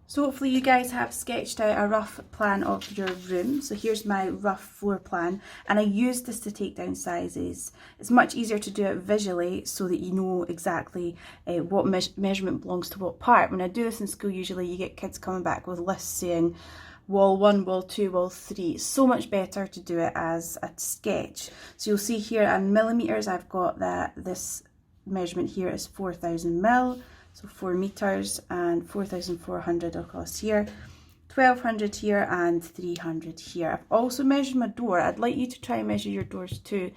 So hopefully you guys have sketched out a rough plan of your room. So here's my rough floor plan, and I use this to take down sizes. It's much easier to do it visually so that you know exactly what measurement belongs to what part. When I do this in school, usually you get kids coming back with lists saying wall 1, wall 2, wall 3. It's so much better to do it as a sketch. So you'll see here in millimeters, I've got that this measurement here is 4,000 mil. So 4 meters and 4,400 across here, 1,200 here and 300 here. I've also measured my door. I'd like you to try and measure your doors too,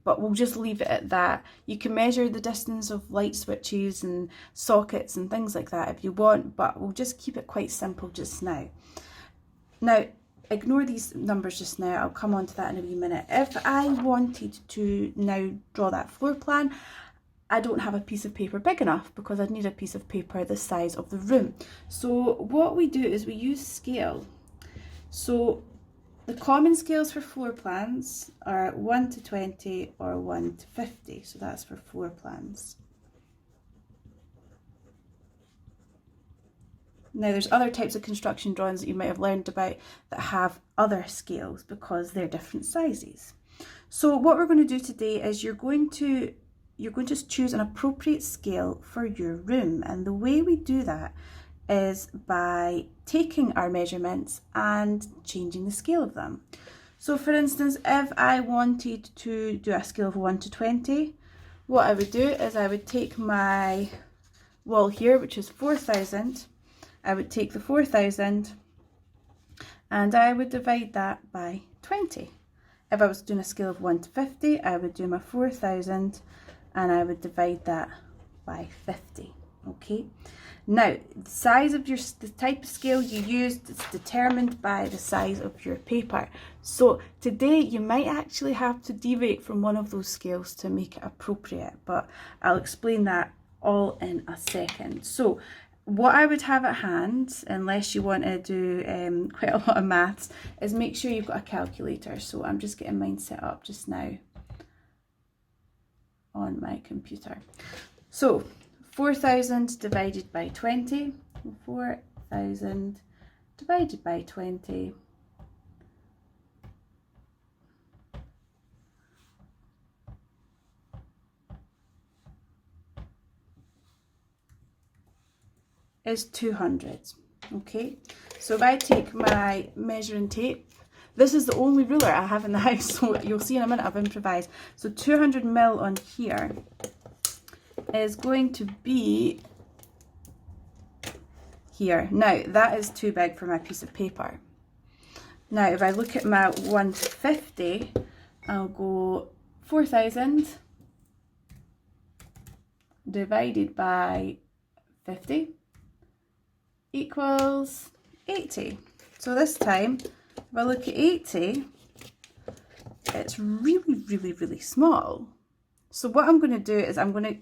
but we'll just leave it at that. You can measure the distance of light switches and sockets and things like that if you want, but we'll just keep it quite simple just now. Now, ignore these numbers just now. I'll come on to that in a wee minute. If I wanted to now draw that floor plan, I don't have a piece of paper big enough because I'd need a piece of paper the size of the room. So what we do is we use scale. So the common scales for floor plans are 1 to 20 or 1 to 50. So that's for floor plans. Now there's other types of construction drawings that you might have learned about that have other scales because they're different sizes. So what we're going to do today is you're going to choose an appropriate scale for your room, and the way we do that is by taking our measurements and changing the scale of them. So for instance, if I wanted to do a scale of 1 to 20, what I would do is I would take my wall here, which is 4,000, I would take the 4,000 and I would divide that by 20. If I was doing a scale of 1 to 50, I would do my 4,000 and I would divide that by 50, okay? Now, the size of the type of scale you use is determined by the size of your paper. So today you might actually have to deviate from one of those scales to make it appropriate, but I'll explain that all in a second. So what I would have at hand, unless you want to do quite a lot of maths, is make sure you've got a calculator. So I'm just getting mine set up just now on my computer. So 4,000 divided by 20, 4,000 divided by 20 is 200, okay? So if I take my measuring tape, this is the only ruler I have in the house, so you'll see in a minute I've improvised. So 200 mil on here is going to be here. Now, that is too big for my piece of paper. Now, if I look at my 150, I'll go 4,000 divided by 50 equals 80. So this time, if I look at 80, it's really small. So what I'm going to do is I'm going to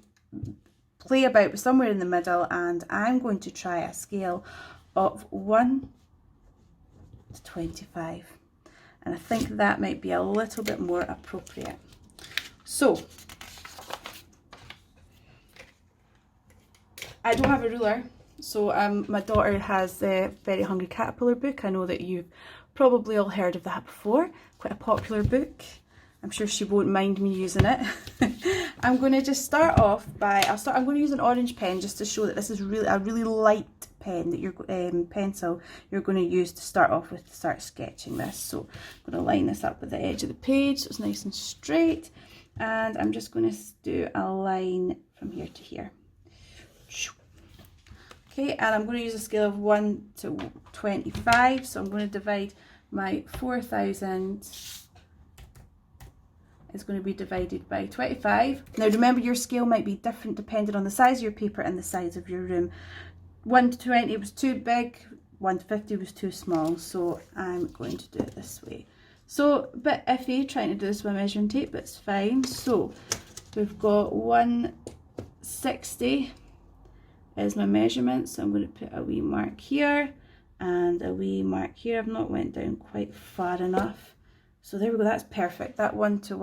play about somewhere in the middle, and I'm going to try a scale of 1 to 25. And I think that might be a little bit more appropriate. So I don't have a ruler. So my daughter has the Very Hungry Caterpillar book. I know that you've probably all heard of that before. Quite a popular book. I'm sure she won't mind me using it. I'm going to just start off by, I'm going to use an orange pen just to show that this is really a really light pen that pencil you're going to use to start off with to start sketching this. So I'm going to line this up with the edge of the page so it's nice and straight. And I'm just going to do a line from here to here. Okay, and I'm going to use a scale of 1 to 25, so I'm going to divide my 4,000 is going to be divided by 25. Now remember, your scale might be different depending on the size of your paper and the size of your room. 1 to 20 was too big, 1 to 50 was too small, so I'm going to do it this way. So a bit iffy trying to do this with measuring tape, but it's fine. So we've got 160 is my measurement, so I'm going to put a wee mark here and a wee mark here. I've not went down quite far enough, so there we go. That's perfect. That 1 to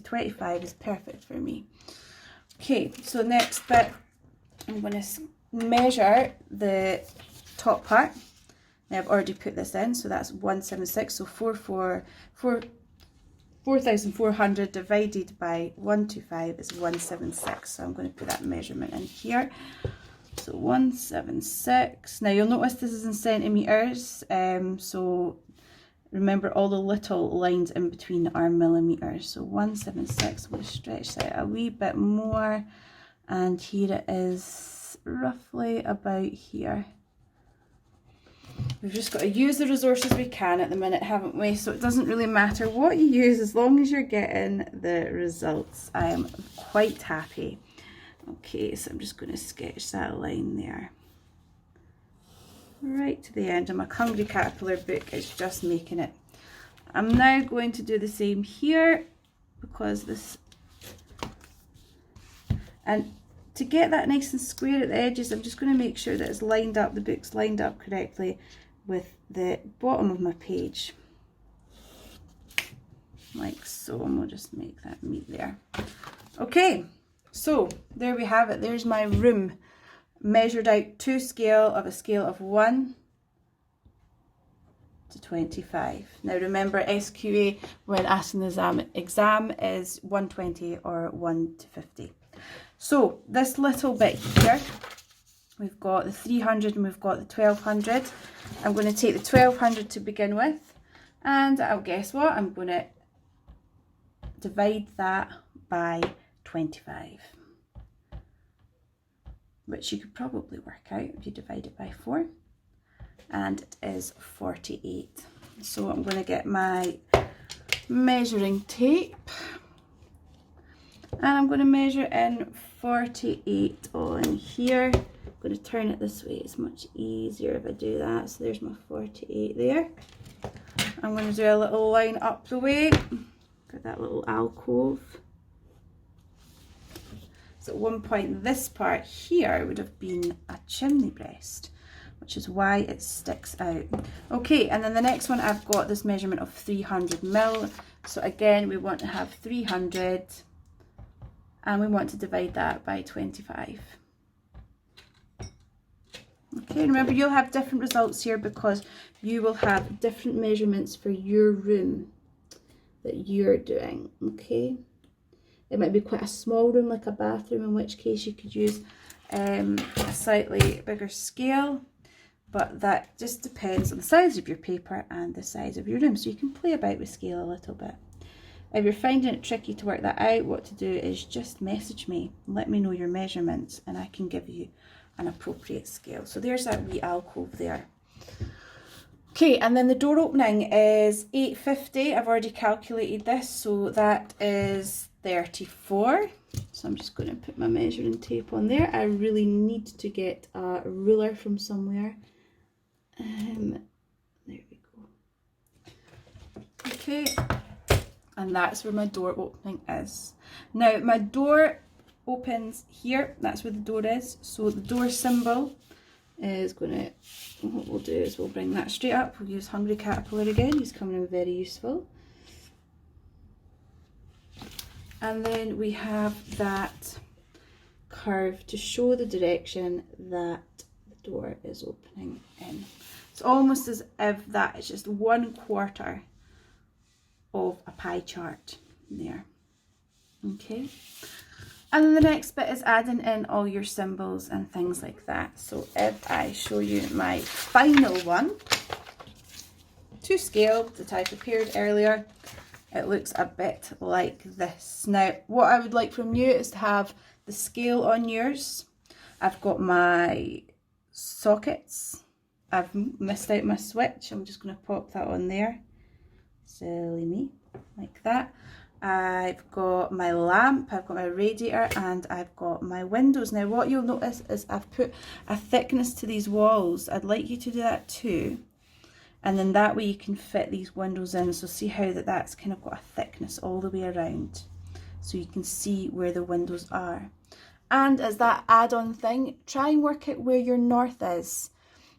25 is perfect for me. Okay, so next bit, I'm going to measure the top part. Now I've already put this in, so that's 176, so 4,400 divided by 125 is 176. So I'm going to put that measurement in here. So 176. Now you'll notice this is in centimetres, so remember all the little lines in between are millimetres. So 176, I'm going to stretch that a wee bit more, and here it is roughly about here. We've just got to use the resources we can at the minute, haven't we? So it doesn't really matter what you use as long as you're getting the results. I am quite happy. Okay, so I'm just going to sketch that line there. Right to the end, and my Hungry Caterpillar book is just making it. I'm now going to do the same here, because this, and to get that nice and square at the edges, I'm just going to make sure that it's lined up, the book's lined up correctly with the bottom of my page, like so, and we'll just make that meet there. Okay, so there we have it. There's my room measured out to scale, of a scale of 1 to 25. Now remember, SQA when asking the exam is 120 or 1 to 50. So this little bit here, we've got the 300 and we've got the 1200. I'm going to take the 1200 to begin with, and I'll guess what? I'm going to divide that by 25, which you could probably work out if you divide it by 4, and it is 48. So I'm going to get my measuring tape, and I'm going to measure in 48 on here. I'm going to turn it this way, it's much easier if I do that. So there's my 48 there. I'm going to do a little line up the way, got that little alcove. So at one point this part here would have been a chimney breast, which is why it sticks out. Okay, and then the next one, I've got this measurement of 300 mil. So again, we want to have 300, and we want to divide that by 25. Okay, remember you'll have different results here because you will have different measurements for your room that you're doing, okay? It might be quite a small room, like a bathroom, in which case you could use a slightly bigger scale, but that just depends on the size of your paper and the size of your room, so you can play about with scale a little bit. If you're finding it tricky to work that out, what to do is just message me, let me know your measurements, and I can give you an appropriate scale. So there's that wee alcove there. Okay, and then the door opening is 850. I've already calculated this, so that is 34. So I'm just going to put my measuring tape on there. I really need to get a ruler from somewhere. There we go. Okay, and that's where my door opening is. Now my door opens here, that's where the door is. So the door symbol is going to, what we'll do is we'll bring that straight up. We'll use Hungry Caterpillar again, he's coming in very useful. And then we have that curve to show the direction that the door is opening in. It's almost as if that is just 1/4 of a pie chart there. Okay. And then the next bit is adding in all your symbols and things like that. So if I show you my final one to scale that I prepared earlier, it looks a bit like this. Now, what I would like from you is to have the scale on yours. I've got my sockets. I've missed out my switch. I'm just going to pop that on there. Silly me, like that. I've got my lamp, I've got my radiator, and I've got my windows. Now what you'll notice is I've put a thickness to these walls. I'd like you to do that too. And then that way you can fit these windows in. So see how that's kind of got a thickness all the way around. So you can see where the windows are. And as that add-on thing, try and work out where your north is.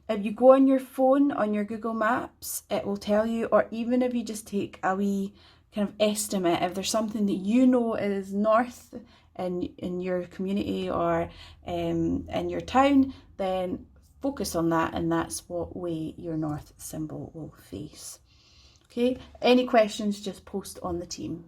If you go on your phone, on your Google Maps, it will tell you, or even if you just take a wee kind of estimate, if there's something that you know is north in your community or in your town, then focus on that, and that's what way your north symbol will face. Okay, any questions, just post on the team.